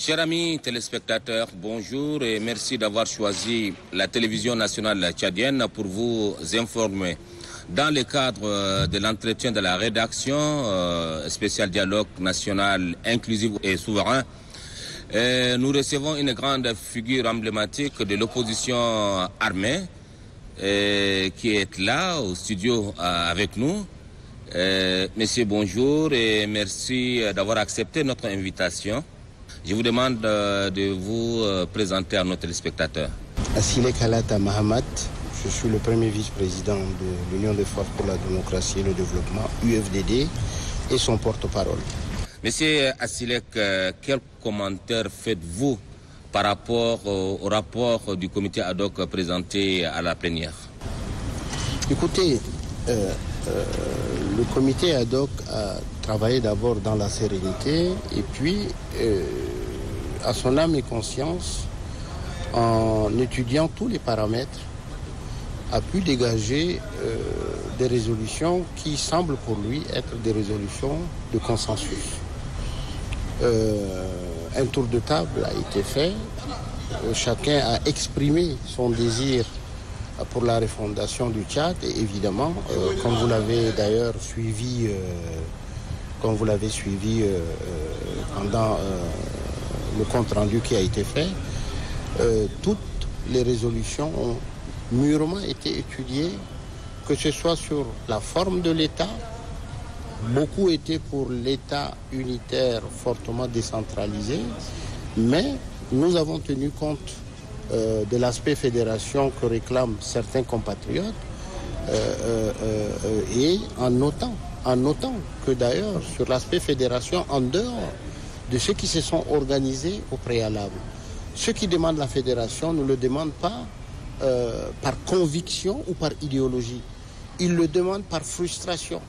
Chers amis téléspectateurs, bonjour et merci d'avoir choisi la télévision nationale tchadienne pour vous informer. Dans le cadre de l'entretien de la rédaction spécial dialogue national inclusif et souverain, nous recevons une grande figure emblématique de l'opposition armée qui est là au studio avec nous. Monsieur, bonjour et merci d'avoir accepté notre invitation. Je vous demande de vous présenter à nos téléspectateurs. Assilek Halata Mahamat, je suis le premier vice-président de l'Union des forces pour la démocratie et le développement, UFDD, et son porte-parole. Monsieur Assilek, quel commentaire faites-vous par rapport au rapport du comité ad hoc présenté à la plénière? Écoutez, le comité ad hoc a travaillé d'abord dans la sérénité et puis, à son âme et conscience, en étudiant tous les paramètres, a pu dégager des résolutions qui semblent pour lui être des résolutions de consensus. Un tour de table a été fait, chacun a exprimé son désir pour la refondation du Tchad et évidemment, comme vous l'avez d'ailleurs suivi, pendant le compte rendu qui a été fait, toutes les résolutions ont mûrement été étudiées, que ce soit sur la forme de l'État, beaucoup étaient pour l'État unitaire fortement décentralisé, mais nous avons tenu compte de l'aspect fédération que réclament certains compatriotes et en notant que d'ailleurs sur l'aspect fédération, en dehors de ceux qui se sont organisés au préalable, ceux qui demandent la fédération ne le demandent pas par conviction ou par idéologie, ils le demandent par frustration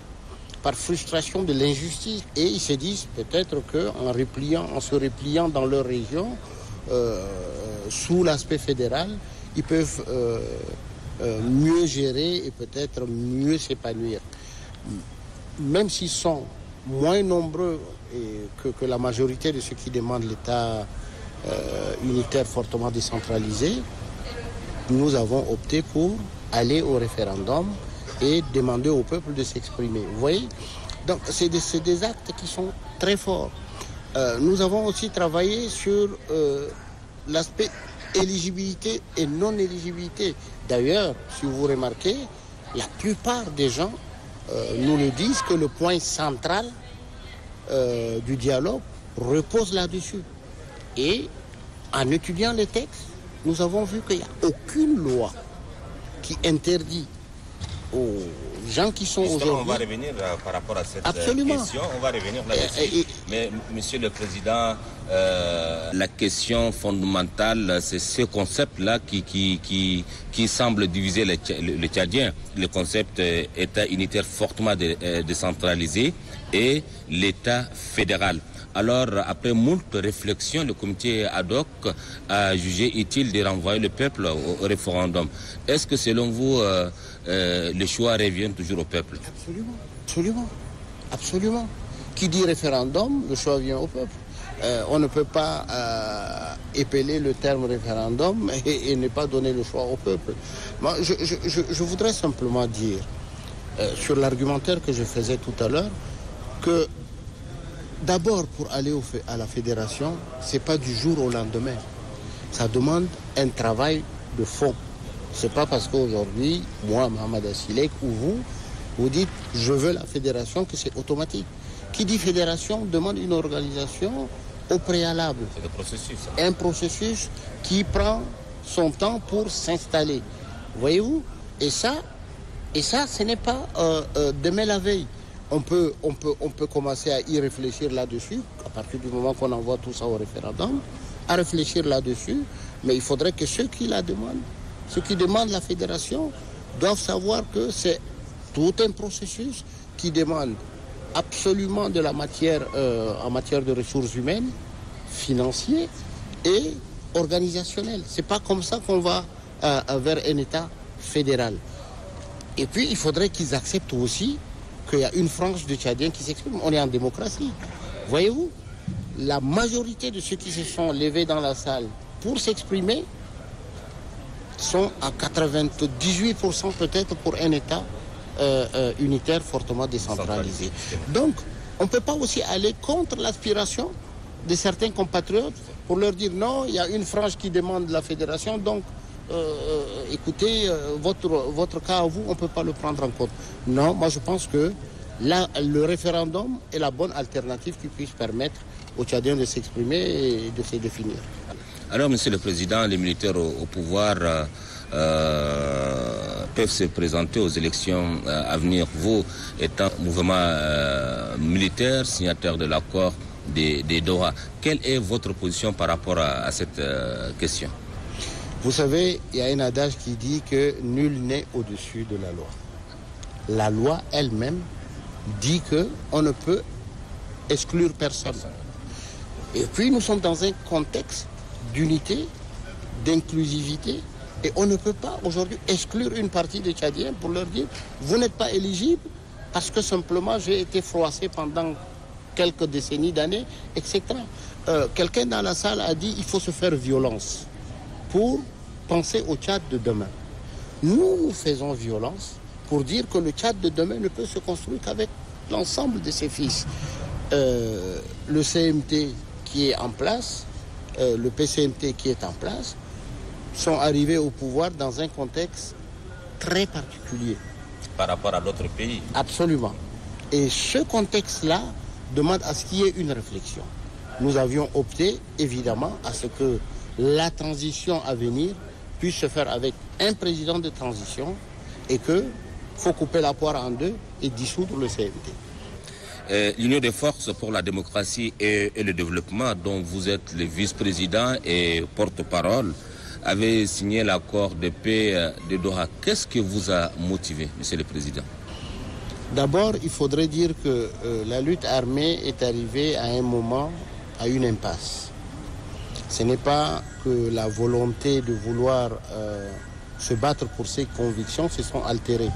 de l'injustice, et ils se disent peut-être qu'en se repliant dans leur région, sous l'aspect fédéral, ils peuvent mieux gérer et peut-être mieux s'épanouir. Même s'ils sont moins nombreux que la majorité de ceux qui demandent l'État unitaire fortement décentralisé, nous avons opté pour aller au référendum et demander au peuple de s'exprimer. Vous voyez? Donc c'est des actes qui sont très forts. Nous avons aussi travaillé sur l'aspect éligibilité et non-éligibilité. D'ailleurs, si vous remarquez, la plupart des gens nous le disent que le point central du dialogue repose là-dessus. Et en étudiant les textes, nous avons vu qu'il n'y a aucune loi qui interdit aux gens qui sont aujourd'hui... On va revenir par rapport à cette Absolument. question, on va revenir là-dessus. Mais Monsieur le Président, la question fondamentale, c'est ce concept-là qui semble diviser le Tchadien. Le concept État unitaire fortement décentralisé et l'État fédéral. Alors, après moult réflexions, le comité ad hoc a jugé utile de renvoyer le peuple au référendum. Est-ce que selon vous, le choix revient toujours au peuple? Absolument. Qui dit référendum, le choix vient au peuple. On ne peut pas épeler le terme référendum et ne pas donner le choix au peuple. Moi, je voudrais simplement dire, sur l'argumentaire que je faisais tout à l'heure, que d'abord, pour aller à la fédération, ce n'est pas du jour au lendemain. Ça demande un travail de fond. Ce n'est pas parce qu'aujourd'hui, moi, Mohamed Assilek, ou vous dites « je veux la fédération » que c'est automatique. Qui dit fédération demande une organisation au préalable. C'est le processus. Un processus qui prend son temps pour s'installer. Voyez-vous? Et ça, ce n'est pas demain la veille. On peut commencer à y réfléchir là-dessus, à partir du moment qu'on envoie tout ça au référendum, à réfléchir là-dessus, mais il faudrait que ceux qui la demandent, ceux qui demandent la fédération, doivent savoir que c'est tout un processus qui demande absolument de la matière en matière de ressources humaines, financières et organisationnelles. C'est pas comme ça qu'on va vers un État fédéral. Et puis, il faudrait qu'ils acceptent aussi qu'il y a une frange de Tchadiens qui s'exprime. On est en démocratie. Voyez-vous, la majorité de ceux qui se sont levés dans la salle pour s'exprimer sont à 98% peut-être pour un État unitaire fortement décentralisé. Donc, on ne peut pas aussi aller contre l'aspiration de certains compatriotes pour leur dire non, il y a une frange qui demande la fédération, donc écoutez, votre cas à vous, on ne peut pas le prendre en compte. Non, moi je pense que là, le référendum est la bonne alternative qui puisse permettre aux Tchadiens de s'exprimer et de se définir. Alors, Monsieur le Président, les militaires au pouvoir peuvent se présenter aux élections à venir. Vous, étant mouvement militaire, signataire de l'accord des Doha, quelle est votre position par rapport à cette question? Vous savez, il y a un adage qui dit que nul n'est au-dessus de la loi. La loi elle-même dit qu'on ne peut exclure personne. Et puis nous sommes dans un contexte d'unité, d'inclusivité, et on ne peut pas aujourd'hui exclure une partie des Tchadiens pour leur dire vous n'êtes pas éligible parce que simplement j'ai été froissé pendant quelques décennies d'années, etc. Quelqu'un dans la salle a dit il faut se faire violence pour penser au Tchad de demain. Nous faisons violence pour dire que le Tchad de demain ne peut se construire qu'avec l'ensemble de ses fils. Le CMT qui est en place, le PCMT qui est en place, sont arrivés au pouvoir dans un contexte très particulier. Par rapport à d'autres pays? Absolument. Et ce contexte-là demande à ce qu'il y ait une réflexion. Nous avions opté, évidemment, à ce que la transition à venir puisse se faire avec un président de transition et qu'il faut couper la poire en deux et dissoudre le CMT. L'Union des forces pour la démocratie et le développement, dont vous êtes le vice-président et porte-parole, avait signé l'accord de paix de Doha. Qu'est-ce qui vous a motivé, Monsieur le Président? D'abord, il faudrait dire que la lutte armée est arrivée à un moment, à une impasse. Ce n'est pas que la volonté de vouloir se battre pour ses convictions se sont altérées.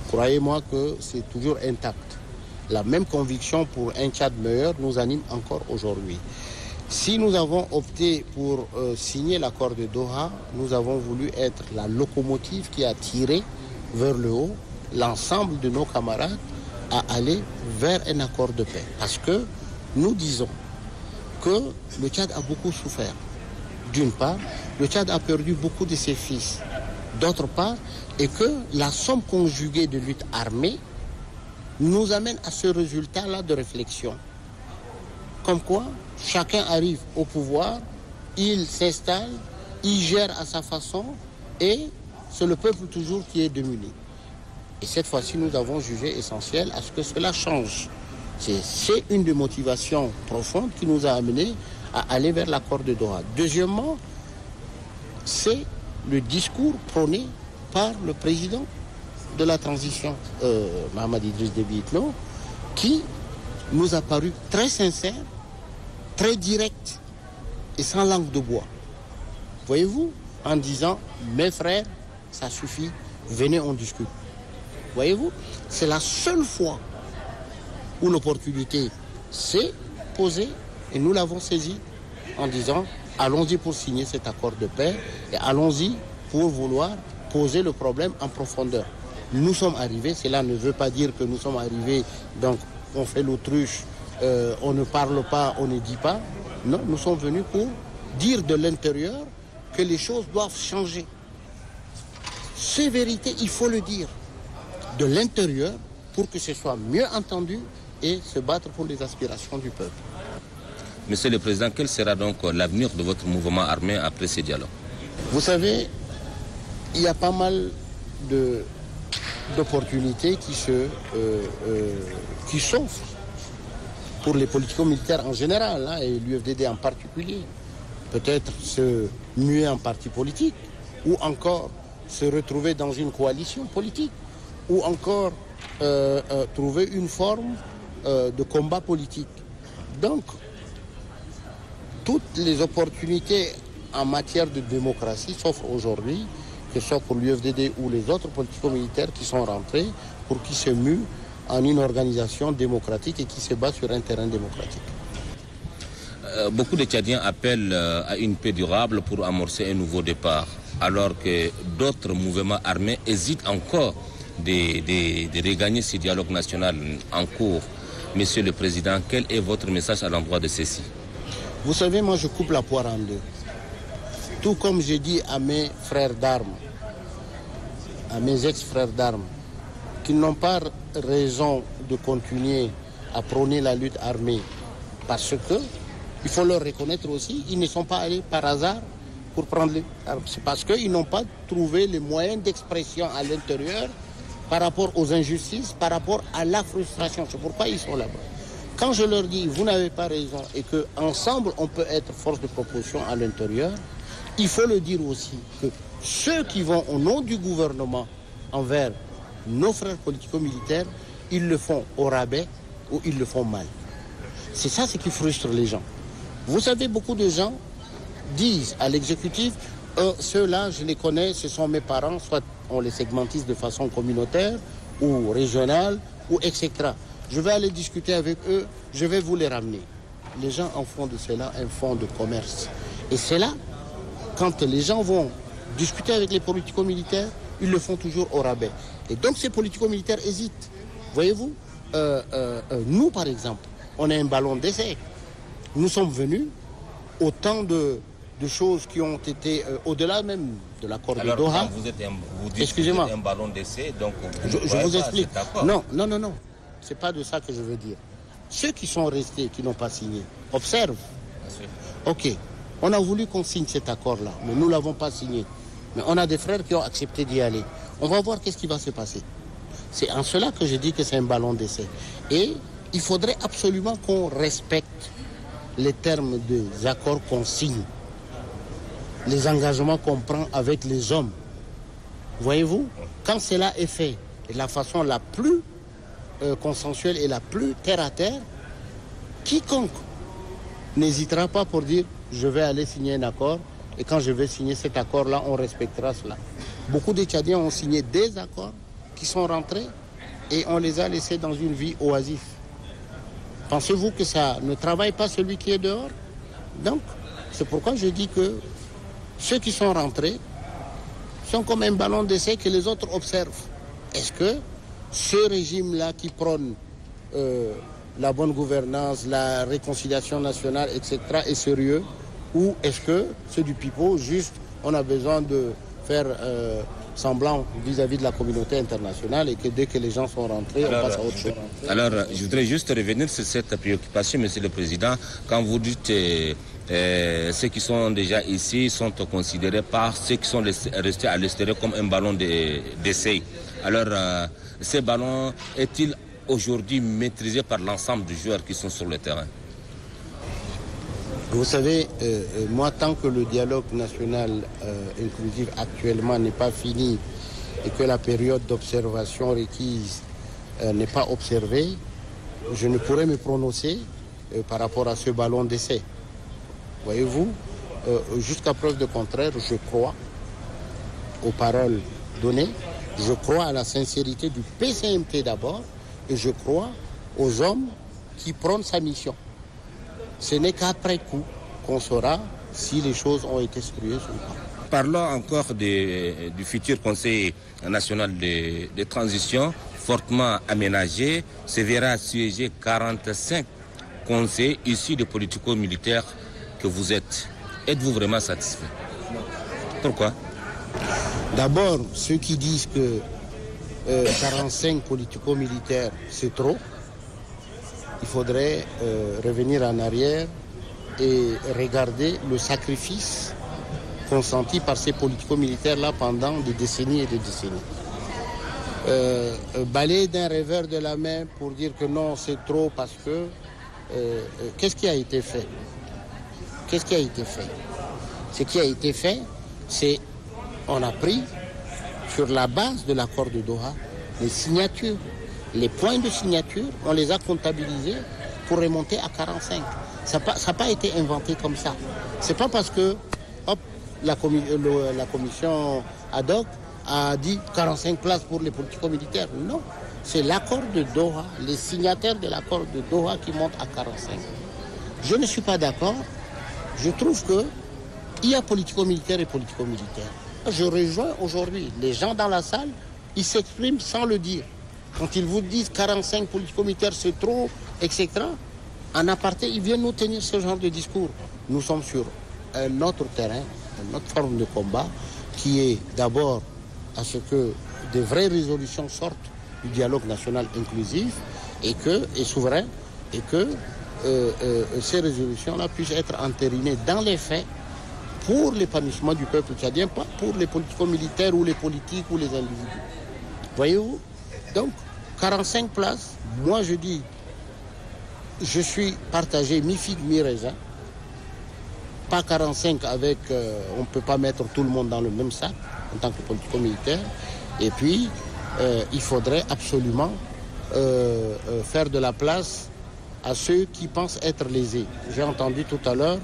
Croyez-moi que c'est toujours intact. La même conviction pour un Tchad meilleur nous anime encore aujourd'hui. Si nous avons opté pour signer l'accord de Doha, nous avons voulu être la locomotive qui a tiré vers le haut l'ensemble de nos camarades à aller vers un accord de paix. Parce que nous disons que le Tchad a beaucoup souffert. D'une part, le Tchad a perdu beaucoup de ses fils. D'autre part, et que la somme conjuguée de lutte armée nous amène à ce résultat-là de réflexion. Comme quoi, chacun arrive au pouvoir, il s'installe, il gère à sa façon et c'est le peuple toujours qui est démuni. Et cette fois-ci, nous avons jugé essentiel à ce que cela change. C'est une des motivations profondes qui nous a amenés à aller vers l'accord de Doha. Deuxièmement, c'est le discours prôné par le président de la transition, Mahamadou Idriss Déby Itno, qui nous a paru très sincère, très direct et sans langue de bois. Voyez-vous, en disant, mes frères, ça suffit, venez, on discute. Voyez-vous, c'est la seule fois où l'opportunité s'est posée et nous l'avons saisie en disant, allons-y pour signer cet accord de paix et allons-y pour vouloir poser le problème en profondeur. Nous sommes arrivés, cela ne veut pas dire que nous sommes arrivés, donc on fait l'autruche, on ne parle pas, on ne dit pas. Non, nous sommes venus pour dire de l'intérieur que les choses doivent changer. C'est vérité, il faut le dire. De l'intérieur pour que ce soit mieux entendu et se battre pour les aspirations du peuple. Monsieur le Président, quel sera donc l'avenir de votre mouvement armé après ces dialogues? Vous savez, il y a pas mal d'opportunités qui s'offrent pour les politico-militaires en général, hein, et l'UFDD en particulier. Peut-être se muer en parti politique, ou encore se retrouver dans une coalition politique, ou encore trouver une forme de combat politique. Donc, toutes les opportunités en matière de démocratie s'offrent aujourd'hui, que ce soit pour l'UFDD ou les autres politico-militaires qui sont rentrés, pour qu'ils se muent en une organisation démocratique et qui se bat sur un terrain démocratique. beaucoup de Tchadiens appellent à une paix durable pour amorcer un nouveau départ, alors que d'autres mouvements armés hésitent encore de regagner ce dialogue national en cours. Monsieur le Président, quel est votre message à l'endroit de ceci? Vous savez, moi je coupe la poire en deux. Tout comme j'ai dit à mes frères d'armes, à mes ex-frères d'armes, qu'ils n'ont pas raison de continuer à prôner la lutte armée, parce que, il faut leur reconnaître aussi, ils ne sont pas allés par hasard pour prendre les armes. C'est parce qu'ils n'ont pas trouvé les moyens d'expression à l'intérieur par rapport aux injustices, par rapport à la frustration. C'est pourquoi ils sont là-bas. Quand je leur dis, vous n'avez pas raison et qu'ensemble, on peut être force de proposition à l'intérieur, il faut le dire aussi que ceux qui vont au nom du gouvernement envers nos frères politico-militaires, ils le font au rabais ou ils le font mal. C'est ça ce qui frustre les gens. Vous savez, beaucoup de gens disent à l'exécutif, ceux-là, je les connais, ce sont mes parents, soit on les segmentise de façon communautaire ou régionale, ou etc. Je vais aller discuter avec eux, je vais vous les ramener. Les gens en font de cela un fonds de commerce. Et c'est là, quand les gens vont discuter avec les politico-militaires, ils le font toujours au rabais. Et donc ces politico-militaires hésitent. Voyez-vous, nous par exemple, on a un ballon d'essai. Nous sommes venus au temps de choses qui ont été au-delà même de l'accord de Doha. Vous dites que vous êtes un ballon d'essai, donc je vous explique. Non. C'est pas de ça que je veux dire. Ceux qui sont restés, qui n'ont pas signé, observent. Ok, on a voulu qu'on signe cet accord-là, mais nous ne l'avons pas signé. Mais on a des frères qui ont accepté d'y aller. On va voir qu'est-ce qui va se passer. C'est en cela que je dis que c'est un ballon d'essai. Et il faudrait absolument qu'on respecte les termes des accords qu'on signe, les engagements qu'on prend avec les hommes. Voyez-vous, quand cela est fait de la façon la plus consensuelle et la plus terre-à-terre, quiconque n'hésitera pas pour dire je vais aller signer un accord et quand je vais signer cet accord-là, on respectera cela. Beaucoup de Tchadiens ont signé des accords qui sont rentrés et on les a laissés dans une vie oisive. Pensez-vous que ça ne travaille pas celui qui est dehors? Donc, c'est pourquoi je dis que ceux qui sont rentrés sont comme un ballon d'essai que les autres observent. Est-ce que ce régime-là qui prône la bonne gouvernance, la réconciliation nationale, etc., est sérieux? Ou est-ce que c'est du pipeau, juste on a besoin de faire semblant vis-à-vis de la communauté internationale et que dès que les gens sont rentrés, on passe à autre chose? Alors, je voudrais juste revenir sur cette préoccupation, Monsieur le Président. Quand vous dites ceux qui sont déjà ici sont considérés par ceux qui sont restés à l'extérieur comme un ballon d'essai. Alors, ces ballons est-il aujourd'hui maîtrisé par l'ensemble des joueurs qui sont sur le terrain? Vous savez, moi, tant que le dialogue national inclusif actuellement n'est pas fini et que la période d'observation requise n'est pas observée, je ne pourrais me prononcer par rapport à ce ballon d'essai. Voyez-vous, jusqu'à preuve de contraire, je crois aux paroles données, je crois à la sincérité du PCMT d'abord et je crois aux hommes qui prennent sa mission. Ce n'est qu'après coup qu'on saura si les choses ont été scrupuleuses ou pas. Parlons encore du futur Conseil national de transition, fortement aménagé, se verra siéger 45 conseillers issus des politico-militaires que vous êtes. Êtes-vous vraiment satisfait? Pourquoi? D'abord, ceux qui disent que 45 politico-militaires, c'est trop, il faudrait revenir en arrière et regarder le sacrifice consenti par ces politico-militaires-là pendant des décennies et des décennies. Balayer d'un revers de la main pour dire que non, c'est trop parce que... qu'est-ce qui a été fait? Qu'est-ce qui a été fait? Ce qui a été fait, c'est on a pris sur la base de l'accord de Doha les signatures. Les points de signature, on les a comptabilisés pour remonter à 45. Ça n'a pas été inventé comme ça. C'est pas parce que hop, la commission ad hoc a dit 45 places pour les politico-militaires. Non, c'est l'accord de Doha, les signataires de l'accord de Doha qui montent à 45. Je ne suis pas d'accord. Je trouve qu'il y a politico-militaire et politico-militaire. Je rejoins aujourd'hui les gens dans la salle, ils s'expriment sans le dire. Quand ils vous disent 45 politico-militaires c'est trop, etc., en aparté, ils viennent nous tenir ce genre de discours. Nous sommes sur un autre terrain, une autre forme de combat, qui est d'abord à ce que des vraies résolutions sortent du dialogue national inclusif et souverain, et que ces résolutions-là puissent être entérinées dans les faits pour l'épanouissement du peuple tchadien, pas pour les politico-militaires ou les politiques ou les individus. Voyez-vous? Donc, 45 places, moi je dis, je suis partagé mi-figue, mi-raisin. Pas 45 avec, on ne peut pas mettre tout le monde dans le même sac en tant que politico-militaire. Et puis, il faudrait absolument faire de la place à ceux qui pensent être lésés. J'ai entendu tout à l'heure,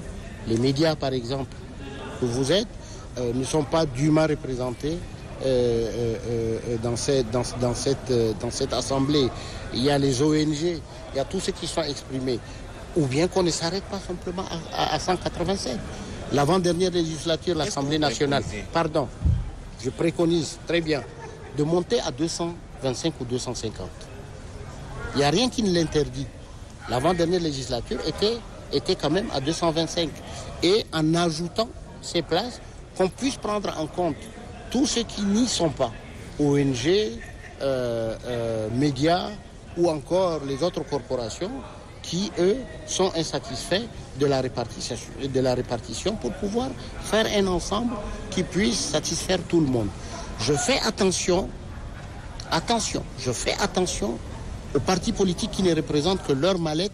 les médias par exemple, que vous êtes, ne sont pas dûment représentés dans cette assemblée. Il y a les ONG, il y a tous ceux qui sont exprimés. Ou bien qu'on ne s'arrête pas simplement à 187. L'avant-dernière législature, l'Assemblée nationale, je préconise très bien de monter à 225 ou 250. Il n'y a rien qui ne l'interdit. L'avant-dernière législature était quand même à 225. Et en ajoutant ces places, qu'on puisse prendre en compte tous ceux qui n'y sont pas, ONG, médias ou encore les autres corporations qui, eux, sont insatisfaits de la répartition pour pouvoir faire un ensemble qui puisse satisfaire tout le monde. Je fais attention aux partis politiques qui ne représentent que leur mallette.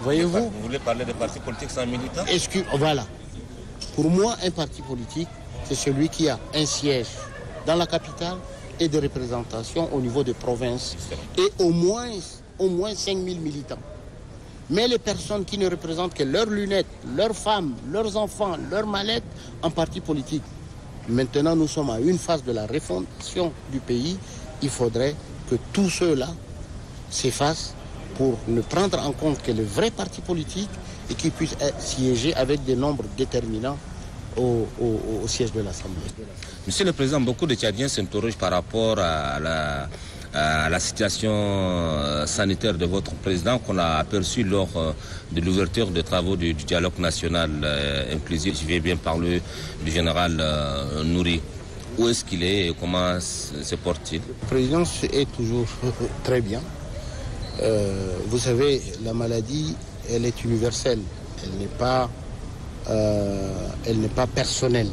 Voyez-vous? Vous voulez parler des partis politiques sans militants? Voilà. Pour moi, un parti politique, c'est celui qui a un siège dans la capitale et de représentation au niveau des provinces. Et au moins 5000 militants. Mais les personnes qui ne représentent que leurs lunettes, leurs femmes, leurs enfants, leurs mallettes en parti politique. Maintenant, nous sommes à une phase de la refondation du pays. Il faudrait que tous ceux-là s'effacent pour ne prendre en compte que les vrais partis politiques et qui puissent siéger avec des nombres déterminants au siège de l'Assemblée. Monsieur le Président, beaucoup de Tchadiens s'interrogent par rapport à la situation sanitaire de votre président qu'on a aperçu lors de l'ouverture des travaux du dialogue national inclusif. Je vais bien parler du général Nouri. Où est-ce qu'il est et comment se porte-t-il? Le président est toujours très bien. Vous savez, la maladie, elle est universelle. Elle n'est pas personnelle.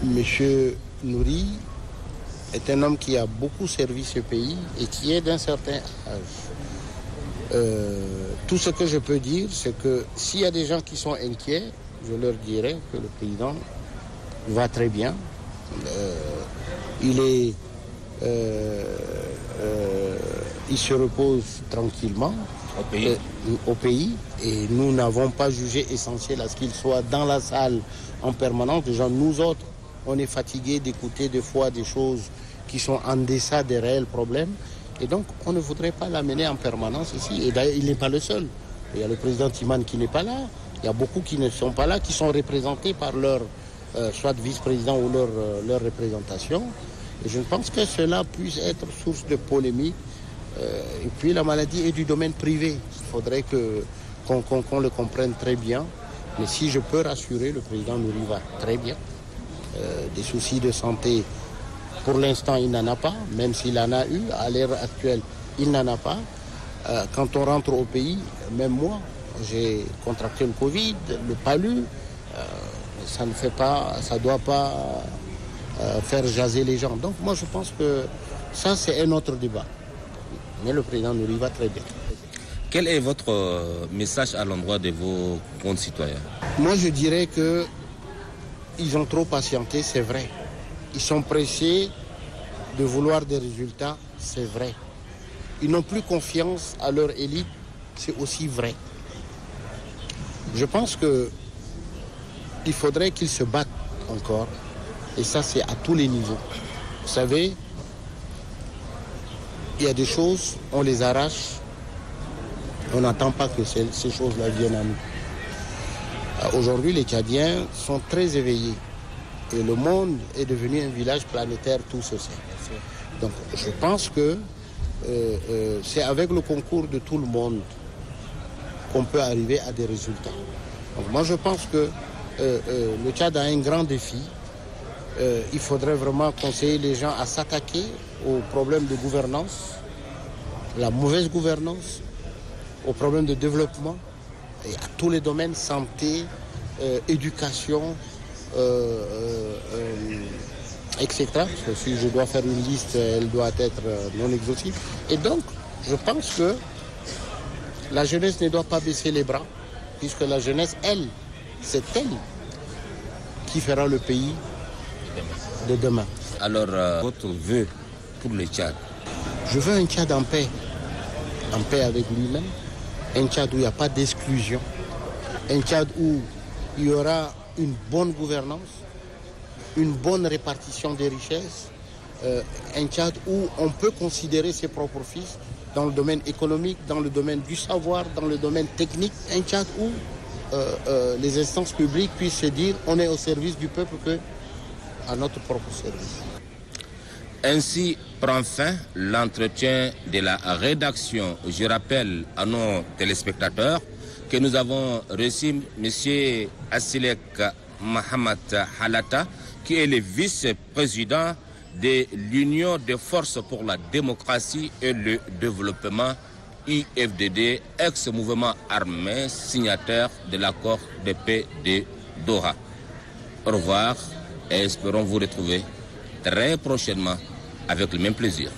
Monsieur Nouri est un homme qui a beaucoup servi ce pays et qui est d'un certain âge. Tout ce que je peux dire, c'est que s'il y a des gens qui sont inquiets, je leur dirais que le président va très bien. Il se repose tranquillement au pays et nous n'avons pas jugé essentiel à ce qu'il soit dans la salle en permanence. Déjà, nous autres, on est fatigués d'écouter des fois des choses qui sont en deçà des réels problèmes et donc on ne voudrait pas l'amener en permanence ici. Et d'ailleurs, il n'est pas le seul. Il y a le président Timan qui n'est pas là. Il y a beaucoup qui ne sont pas là, qui sont représentés par leur soit vice-président ou leur représentation. Et je pense que cela puisse être source de polémique. Et puis la maladie est du domaine privé. Il faudrait qu'on le comprenne très bien. Mais si je peux rassurer, le président Nouri va très bien. Des soucis de santé, pour l'instant, il n'en a pas. Même s'il en a eu, à l'heure actuelle, il n'en a pas. Quand on rentre au pays, même moi, j'ai contracté le Covid, le palu. Ça ne doit pas faire jaser les gens. Donc moi, je pense que ça, c'est un autre débat. Mais le président Nouri va très bien. Quel est votre message à l'endroit de vos concitoyens? Moi, je dirais que ils ont trop patienté, c'est vrai. Ils sont pressés de vouloir des résultats, c'est vrai. Ils n'ont plus confiance à leur élite, c'est aussi vrai. Je pense qu'il faudrait qu'ils se battent encore. Et ça, c'est à tous les niveaux. Vous savez, il y a des choses, on les arrache On n'attend pas que ces choses-là viennent à nous. Aujourd'hui, les Tchadiens sont très éveillés. Et le monde est devenu un village planétaire tous aussi. Donc je pense que c'est avec le concours de tout le monde qu'on peut arriver à des résultats. Donc moi je pense que le Tchad a un grand défi. Il faudrait vraiment conseiller les gens à s'attaquer aux problèmes de gouvernance, la mauvaise gouvernance, aux problèmes de développement, et à tous les domaines, santé, éducation, etc. Parce que si je dois faire une liste, elle doit être non exhaustive. Et donc, je pense que la jeunesse ne doit pas baisser les bras, puisque la jeunesse, elle, c'est elle qui fera le pays de demain. Alors, votre vœu pour le Tchad? Je veux un Tchad en paix avec lui-même, un Tchad où il n'y a pas d'exclusion, un Tchad où il y aura une bonne gouvernance, une bonne répartition des richesses, un Tchad où on peut considérer ses propres fils dans le domaine économique, dans le domaine du savoir, dans le domaine technique, un Tchad où les instances publiques puissent se dire on est au service du peuple que à notre propre service. Ainsi prend fin l'entretien de la rédaction. Je rappelle à nos téléspectateurs que nous avons reçu M. Assilek Mahamat Halata, qui est le vice-président de l'Union des forces pour la démocratie et le développement, IFDD, ex-mouvement armé, signataire de l'accord de paix de Doha. Au revoir et espérons vous retrouver très prochainement avec le même plaisir.